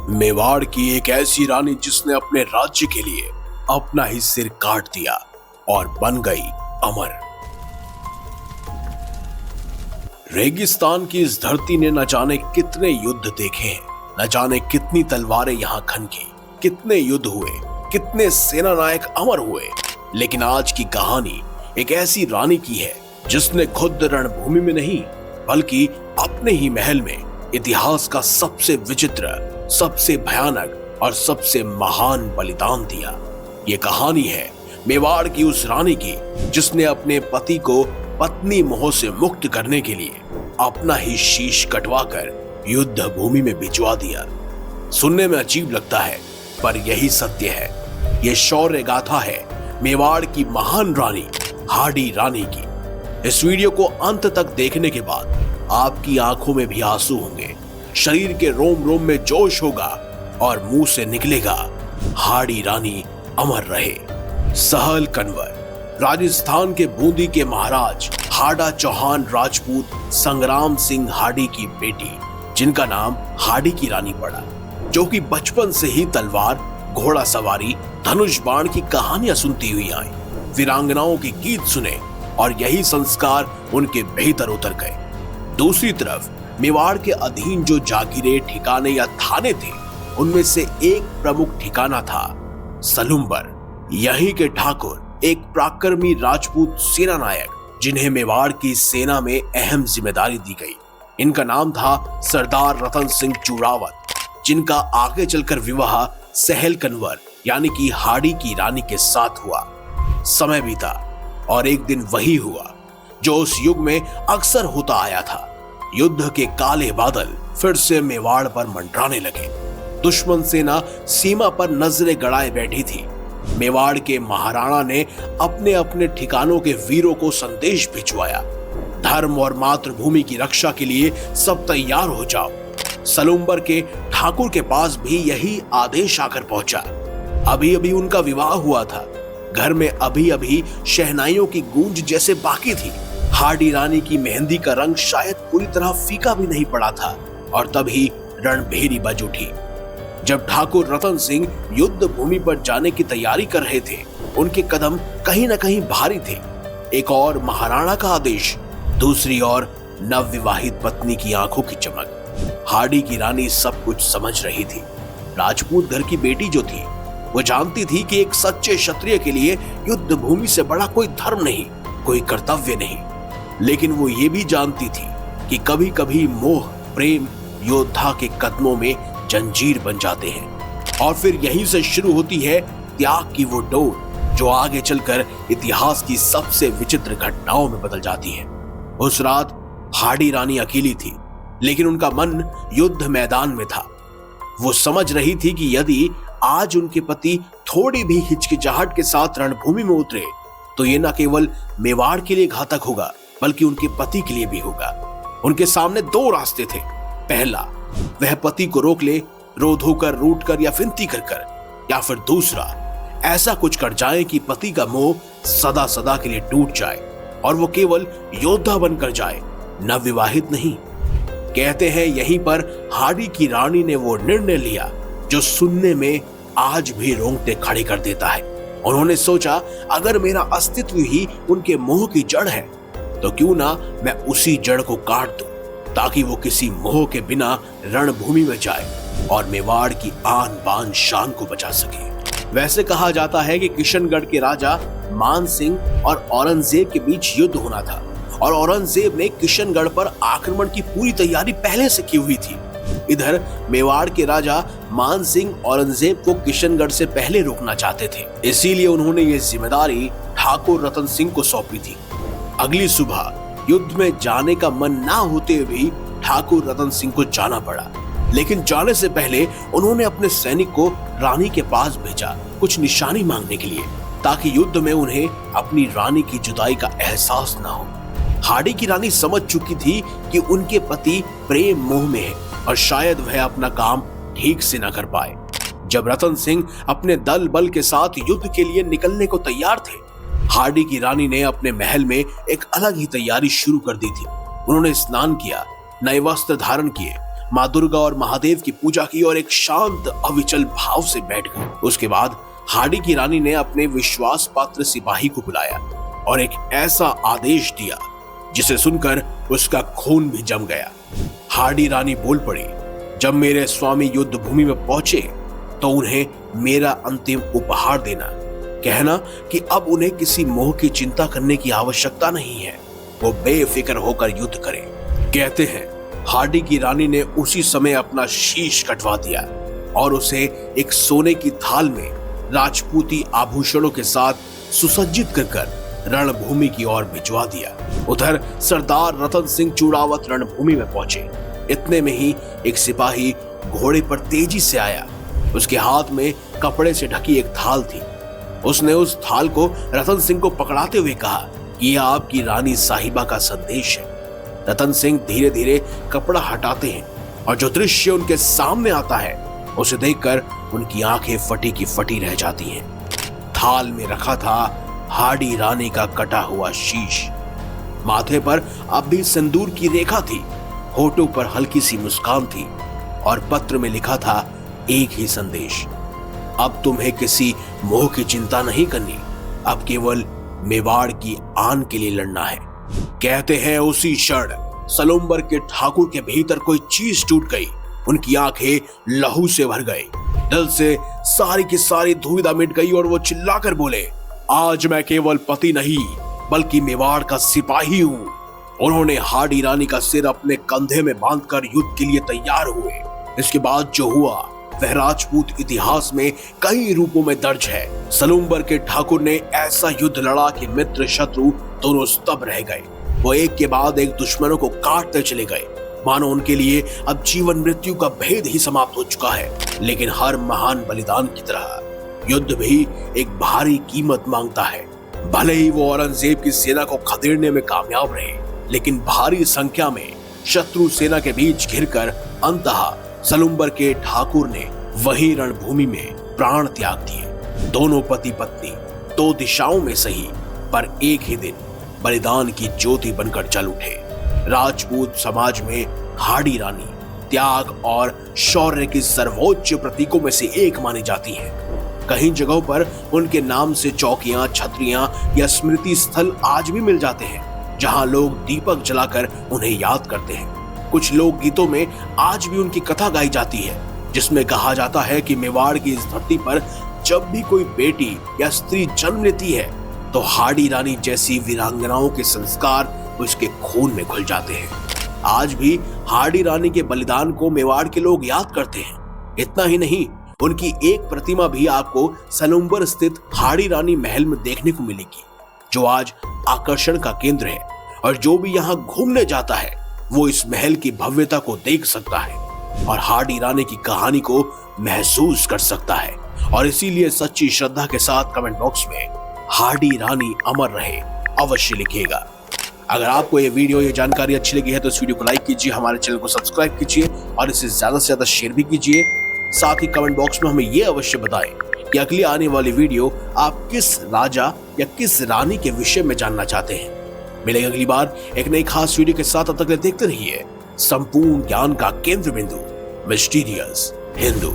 मेवाड़ की एक ऐसी रानी जिसने अपने राज्य के लिए अपना ही सिर काट दिया और बन गई अमर। रेगिस्तान की इस धरती ने न जाने कितने युद्ध देखे हैं, न जाने कितनी तलवारें यहां खनकी, कितने युद्ध हुए, कितने सेना नायक अमर हुए। लेकिन आज की कहानी एक ऐसी रानी की है जिसने खुद रणभूमि में नहीं बल्कि अपने ही महल में इतिहास का सबसे विचित्र, सबसे भयानक और सबसे महान बलिदान दिया। ये कहानी है मेवाड़ की उस रानी की जिसने अपने पति को पत्नी मोह से मुक्त करने के लिए अपना ही शीश कटवाकर युद्ध भूमि में भिजवा दिया। सुनने में अजीब लगता है पर यही सत्य है। ये शौर्य गाथा है मेवाड़ की महान रानी हाडी रानी की। इस वीडियो को अंत तक देखने के बाद आपकी आंखों में भी आंसू होंगे, शरीर के रोम रोम में जोश होगा और मुंह से निकलेगा हाडी रानी अमर रहे। सहल कन्वर राजस्थान के बूंदी के महाराज हाडा चौहान राजपूत संग्राम सिंह हाडी की बेटी, जिनका नाम हाडी की रानी पड़ा, जो कि बचपन से ही तलवार, घोड़ा सवारी, धनुष बाण की कहानियां सुनती हुई आई, वीरांगनाओं के गीत सुने और यही संस्कार उनके भीतर उतर गए। दूसरी तरफ मेवाड़ के अधीन जो जागीरें, ठिकाने या थाने थे, उनमें से एक प्रमुख ठिकाना था सलुम्बर। यहीं के ठाकुर एक पराक्रमी राजपूत सेना नायक, जिन्हें मेवाड़ की सेना में अहम जिम्मेदारी दी गई। इनका नाम था सरदार रतन सिंह चूड़ावत, जिनका आगे चलकर विवाह सहल कन्वर यानी कि हाडी की रानी के साथ हुआ। समय बीता और एक दिन वही हुआ जो उस युग में अक्सर होता आया था। युद्ध के काले बादल फिर से मेवाड़ पर मंडराने लगे। दुश्मन सेना सीमा पर नजरें गड़ाए बैठी थी। मेवाड़ के महाराणा ने अपने अपने ठिकानों के वीरों को संदेश भिजवाया, धर्म और मातृभूमि की रक्षा के लिए सब तैयार हो जाओ। सलुम्बर के ठाकुर के पास भी यही आदेश आकर पहुंचा। अभी अभी उनका विवाह हुआ था, घर में अभी अभी शहनाइयों की गूंज जैसे बाकी थी। हाडी रानी की मेहंदी का रंग शायद पूरी तरह फीका भी नहीं पड़ा था और तभी रणभेरी बज उठी। जब ठाकुर रतन सिंह युद्ध भूमि पर जाने की तैयारी कर रहे थे, उनके कदम कहीं न कहीं भारी थे। एक और महाराणा का आदेश, दूसरी ओर नवविवाहित पत्नी की आंखों की चमक। हाडी की रानी सब कुछ समझ रही थी। राजपूत घर की बेटी जो थी, वो जानती थी कि एक सच्चे क्षत्रिय के लिए युद्ध भूमि से बड़ा कोई धर्म नहीं, कोई कर्तव्य नहीं। लेकिन वो ये भी जानती थी कि कभी कभी मोह, प्रेम योद्धा के कदमों में जंजीर बन जाते हैं और फिर यहीं से शुरू होती है त्याग की वो डोर जो आगे चलकर इतिहास की सबसे विचित्र घटनाओं में बदल जाती है। उस रात हाडी रानी अकेली थी, लेकिन उनका मन युद्ध मैदान में था। वो समझ रही थी कि यदि आज उनके पति थोड़ी भी हिचकिचाहट के साथ रणभूमि में उतरे तो ये न केवल मेवाड़ के लिए घातक होगा बल्कि उनके पति के लिए भी होगा। उनके सामने दो रास्ते थे। पहला, वह पति को रोक ले, रो धोकर, रूठ कर या विनती कर कर, या फिर दूसरा, ऐसा कुछ कर जाए कि पति का मोह सदा सदा के लिए टूट जाए और वो केवल योद्धा बनकर जाए, नवविवाहित नहीं। कहते हैं यहीं पर हाडी की रानी ने वो निर्णय लिया जो सुनने में आज भी रोंगटे खड़े कर देता है। उन्होंने सोचा, अगर मेरा अस्तित्व ही उनके मोह की जड़ है तो क्यों ना मैं उसी जड़ को काट दूं, ताकि वो किसी मोह के बिना रणभूमि में जाए और मेवाड़ की आन बान शान को बचा सके। वैसे कहा जाता है कि किशनगढ़ के राजा मान सिंह और औरंगजेब के बीच युद्ध होना था और औरंगजेब ने किशनगढ़ पर आक्रमण की पूरी तैयारी पहले से की हुई थी। इधर मेवाड़ के राजा मान सिंह औरंगजेब को किशनगढ़ से पहले रोकना चाहते थे, इसीलिए उन्होंने ये जिम्मेदारी ठाकुर रतन सिंह को सौंपी थी। अगली सुबह युद्ध में जाने का मन ना होते हुए भी ठाकुर रतन सिंह को जाना पड़ा, लेकिन जाने से पहले उन्होंने अपने सैनिक को रानी के पास भेजा कुछ निशानी मांगने के लिए, ताकि युद्ध में उन्हें अपनी रानी की जुदाई का एहसास ना हो। हाडी की रानी समझ चुकी थी कि उनके पति प्रेम मोह में है और शायद वह अपना काम ठीक से न कर पाए। जब रतन सिंह अपने दल बल के साथ युद्ध के लिए निकलने को तैयार थे, हाडी की रानी ने अपने महल में एक अलग ही तैयारी शुरू कर दी थी। उन्होंने स्नान किया, नए वस्त्र धारण किए, माँ दुर्गा और महादेव की पूजा की और एक शांत अविचल भाव से बैठ गई। उसके बाद हाड़ी की रानी ने अपने विश्वास पात्र सिपाही को बुलाया और एक ऐसा आदेश दिया जिसे सुनकर उसका खून भी जम गया। हाड़ी रानी बोल पड़ी, जब मेरे स्वामी युद्ध भूमि में पहुंचे तो उन्हें मेरा अंतिम उपहार देना, कहना कि अब उन्हें किसी मोह की चिंता करने की आवश्यकता नहीं है, वो बेफिक्र होकर युद्ध करें। कहते हैं हाड़ी की रानी ने उसी समय अपना शीश कटवा दिया और उसे एक सोने की थाल में राजपूती आभूषणों के साथ सुसज्जित कर रणभूमि की ओर भिजवा दिया। उधर सरदार रतन सिंह चूड़ावत रणभूमि में पहुंचे। इतने में ही एक सिपाही घोड़े पर तेजी से आया। उसके हाथ में कपड़े से ढकी एक थाल थी। उसने उस थाल को रतन सिंह को पकड़ाते हुए कहा कि यह आपकी रानी साहिबा का संदेश है। रतन सिंह धीरे धीरे कपड़ा हटाते हैं और जो दृश्य उनके सामने आता है उसे देखकर उनकी आंखें फटी की फटी रह जाती हैं। थाल में रखा था हाड़ी रानी का कटा हुआ शीश। माथे पर अब भी सिंदूर की रेखा थी, होठों पर हल्की सी मुस्कान थी और पत्र में लिखा था एक ही संदेश, अब तुम्हें किसी मोह की चिंता नहीं करनी, अब केवल मेवाड़ की आन के लिए लड़ना है। कहते हैं उसी क्षण सलूम्बर के ठाकुर के भीतर कोई चीज टूट गई। उनकी आंखें लहू से भर गई, दिल से सारी की सारी दुविधा मिट गई और वो चिल्लाकर बोले, आज मैं केवल पति नहीं बल्कि मेवाड़ का सिपाही हूँ। उन्होंने हाड़ी रानी का सिर अपने कंधे में बांधकर युद्ध के लिए तैयार हुए। इसके बाद जो हुआ वह राजपूत इतिहास में कई रूपों में दर्ज है। सलूम्बर के ठाकुर ने ऐसा युद्ध लड़ा कि मित्र शत्रु दोनों स्तब्ध रह गए। वो एक के बाद एक दुश्मनों को काटते चले गए, मानो उनके लिए अब जीवन मृत्यु का भेद ही समाप्त हो चुका है। लेकिन हर महान बलिदान की तरह युद्ध भी एक भारी कीमत मांगता है। भले ही वो औरंगजेब की सेना को खदेड़ने में कामयाब रहे, लेकिन भारी संख्या में शत्रु सेना के बीच घिरकर अंततः सलूम्बर के ठाकुर ने वही रणभूमि में प्राण त्याग दिए। दोनों पति पत्नी दो दिशाओं में सही पर एक ही दिन बलिदान की ज्योति बनकर जल उठे। राजपूत समाज में हाड़ी रानी त्याग और शौर्य की सर्वोच्च प्रतीकों में से एक मानी जाती है। कई जगहों पर उनके नाम से चौकियां, छतरियां या स्मृति स्थल आज भी मिल जाते हैं, जहां लोग दीपक जलाकर उन्हें याद करते हैं। कुछ लोक गीतों में आज भी उनकी कथा गाई जाती है, जिसमें कहा जाता है कि मेवाड़ की इस धरती पर जब भी कोई बेटी या स्त्री जन्म लेती है तो हाड़ी रानी जैसी वीरांगनाओं के संस्कार उसके खून में घुल जाते हैं। आज भी हाड़ी रानी के बलिदान को मेवाड़ के लोग याद करते हैं। इतना ही नहीं, उनकी एक प्रतिमा भी आपको सलूम्बर स्थित हाड़ी रानी महल में देखने को मिलेगी, जो आज आकर्षण का केंद्र है। और जो भी यहाँ घूमने जाता है वो इस महल की भव्यता को देख सकता है और हाड़ी रानी की कहानी को महसूस कर सकता है। और इसीलिए सच्ची श्रद्धा के साथ कमेंट बॉक्स में हाड़ी रानी अमर रहे अवश्य लिखिएगा। अगर आपको ये वीडियो, ये जानकारी अच्छी लगी है तो इस वीडियो को लाइक कीजिए, हमारे चैनल को सब्सक्राइब कीजिए और इसे ज्यादा से ज्यादा शेयर भी कीजिए। साथ ही कमेंट बॉक्स में हमें ये अवश्य बताएं कि अगली आने वाली वीडियो आप किस राजा या किस रानी के विषय में जानना चाहते हैं। मिलेंगे अगली बार एक नई खास वीडियो के साथ। तब तक देखते रहिए संपूर्ण ज्ञान का केंद्र बिंदु मिस्टीरियस हिंदू।